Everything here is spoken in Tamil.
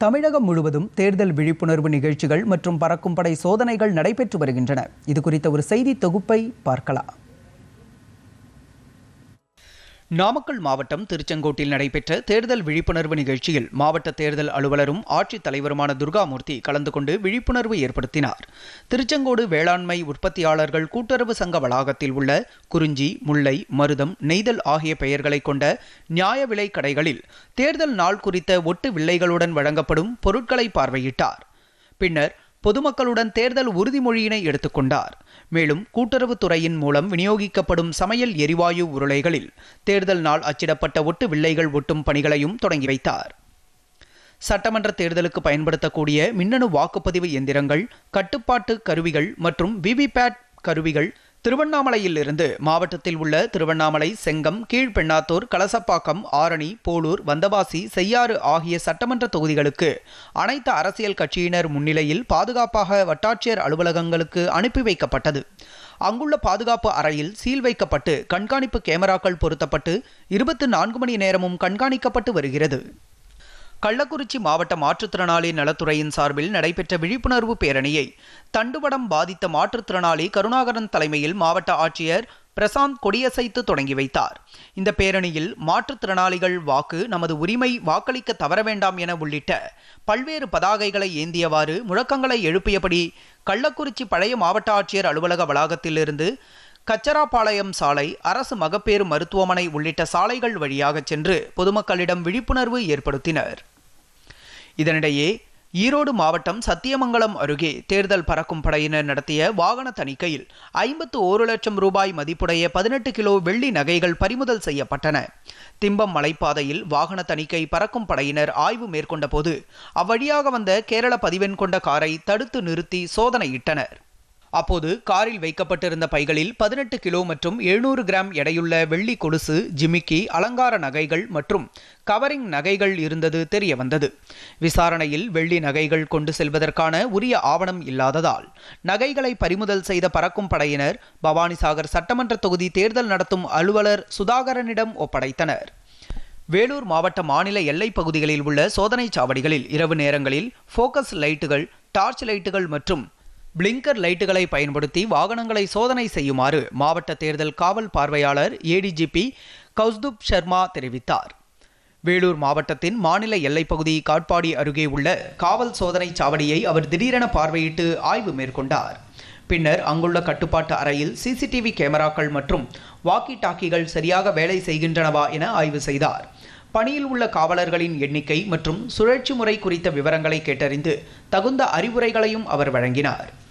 தமிழகம் முழுவதும் தேர்தல் விழிப்புணர்வு நிகழ்ச்சிகள் மற்றும் பறக்கும் படை சோதனைகள் நடைபெற்று வருகின்றன. இது குறித்த ஒரு செய்தி தொகுப்பை பார்க்கலாம். நாமக்கல் மாவட்டம் திருச்செங்கோட்டில் நடைபெற்ற தேர்தல் விழிப்புணர்வு நிகழ்ச்சியில் மாவட்ட தேர்தல் அலுவலரும் ஆட்சித் தலைவருமான துர்காமூர்த்தி கலந்து கொண்டு விழிப்புணர்வு ஏற்படுத்தினார். திருச்செங்கோடு வேளாண்மை உற்பத்தியாளர்கள் கூட்டுறவு சங்க வளாகத்தில் உள்ள குறிஞ்சி, முல்லை, மருதம், நெய்தல் ஆகிய பெயர்களை கொண்ட நியாய விலை கடைகளில் தேர்தல் நாள் குறித்த ஒட்டு வில்லைகளுடன் வழங்கப்படும் பொருட்களை பார்வையிட்டார். பின்னர் பொதுமக்களுடன் தேர்தல் உறுதிமொழியினை எடுத்துக்கொண்டார். மேலும் கூட்டுறவுத்துறையின் மூலம் விநியோகிக்கப்படும் சமையல் எரிவாயு உருளைகளில் தேர்தல் நாள் அச்சிடப்பட்ட ஒட்டு வில்லைகள் ஒட்டும் பணிகளையும் தொடங்கி வைத்தார். சட்டமன்ற தேர்தலுக்கு பயன்படுத்தக்கூடிய மின்னணு வாக்குப்பதிவு எந்திரங்கள், கட்டுப்பாட்டு கருவிகள் மற்றும் விவிபேட் கருவிகள் திருவண்ணாமலையில் இருந்து மாவட்டத்தில் உள்ள திருவண்ணாமலை, செங்கம், கீழ்பெண்ணாத்தூர், கலசப்பாக்கம், ஆரணி, போலூர், வந்தவாசி, செய்யாறு ஆகிய சட்டமன்ற தொகுதிகளுக்கு அனைத்து அரசியல் கட்சியினர் முன்னிலையில் பாதுகாப்பாக வட்டாட்சியர் அலுவலகங்களுக்கு அனுப்பி வைக்கப்பட்டது. அங்குள்ள பாதுகாப்பு அறையில் சீல் வைக்கப்பட்டு கண்காணிப்பு கேமராக்கள் பொருத்தப்பட்டு 24 மணி நேரமும் கண்காணிக்கப்பட்டு வருகிறது. கள்ளக்குறிச்சி மாவட்ட மாற்றுத்திறனாளி நலத்துறையின் சார்பில் நடைபெற்ற விழிப்புணர்வு பேரணியை தண்டுவடம் பாதித்த மாற்றுத்திறனாளி கருணாகரன் தலைமையில் மாவட்ட ஆட்சியர் பிரசாந்த் கொடியசைத்து தொடங்கி வைத்தார். இந்த பேரணியில் மாற்றுத்திறனாளிகள் வாக்கு நமது உரிமை, வாக்களிக்க தவற வேண்டாம் என உள்ளிட்ட பல்வேறு பதாகைகளை ஏந்தியவாறு முழக்கங்களை எழுப்பியபடி கள்ளக்குறிச்சி பழைய மாவட்ட ஆட்சியர் அலுவலக வளாகத்திலிருந்து கச்சராபாளையம் சாலை, அரசு மகப்பேறு மருத்துவமனை உள்ளிட்ட சாலைகள் வழியாக சென்று பொதுமக்களிடம் விழிப்புணர்வு ஏற்படுத்தினர். இதனிடையே ஈரோடு மாவட்டம் சத்தியமங்கலம் அருகே தேர்தல் பறக்கும் படையினர் நடத்திய வாகன தணிக்கையில் 51 லட்சம் ரூபாய் மதிப்புடைய 18 கிலோ வெள்ளி நகைகள் பறிமுதல் செய்யப்பட்டன. திம்பம் மலைப்பாதையில் வாகன தணிக்கை பறக்கும் படையினர் ஆய்வு மேற்கொண்ட போது அவ்வழியாக வந்த கேரள பதிவெண் கொண்ட காரை தடுத்து நிறுத்தி சோதனையிட்டனர். அப்போது காரில் வைக்கப்பட்டிருந்த பைகளில் 18 கிலோ மற்றும் 700 கிராம் எடையுள்ள வெள்ளி கொலுசு, ஜிமிக்கி, அலங்கார நகைகள் மற்றும் கவரிங் நகைகள் இருந்தது தெரிய வந்தது. விசாரணையில் வெள்ளி நகைகள் கொண்டு செல்வதற்கான உரிய ஆவணம் இல்லாததால் நகைகளை பறிமுதல் செய்த பறக்கும் படையினர் பவானிசாகர் சட்டமன்ற தொகுதி தேர்தல் நடத்தும் அலுவலர் சுதாகரனிடம் ஒப்படைத்தனர். வேலூர் மாவட்ட மாநில எல்லைப் பகுதிகளில் உள்ள சோதனை சாவடிகளில் இரவு நேரங்களில் போக்கஸ் லைட்டுகள், டார்ச் லைட்டுகள் மற்றும் பிளிங்கர் லைட்டுகளை பயன்படுத்தி வாகனங்களை சோதனை செய்யுமாறு மாவட்ட தேர்தல் காவல் பார்வையாளர் ஏடிஜிபி கௌஸ்துப் சர்மா தெரிவித்தார். வேலூர் மாவட்டத்தின் மாநில எல்லைப்பகுதி காட்பாடி அருகே உள்ள காவல் சோதனை சாவடியை அவர் திடீரென பார்வையிட்டு ஆய்வு மேற்கொண்டார். பின்னர் அங்குள்ள கட்டுப்பாட்டு அறையில் சிசிடிவி கேமராக்கள் மற்றும் வாக்கி டாக்கிகள் சரியாக வேலை செய்கின்றனவா என ஆய்வு செய்தார். பணியில் உள்ள காவலர்களின் எண்ணிக்கை மற்றும் சுழற்சி முறை குறித்த விவரங்களை கேட்டறிந்து தகுந்த அறிவுரைகளையும் அவர் வழங்கினார்.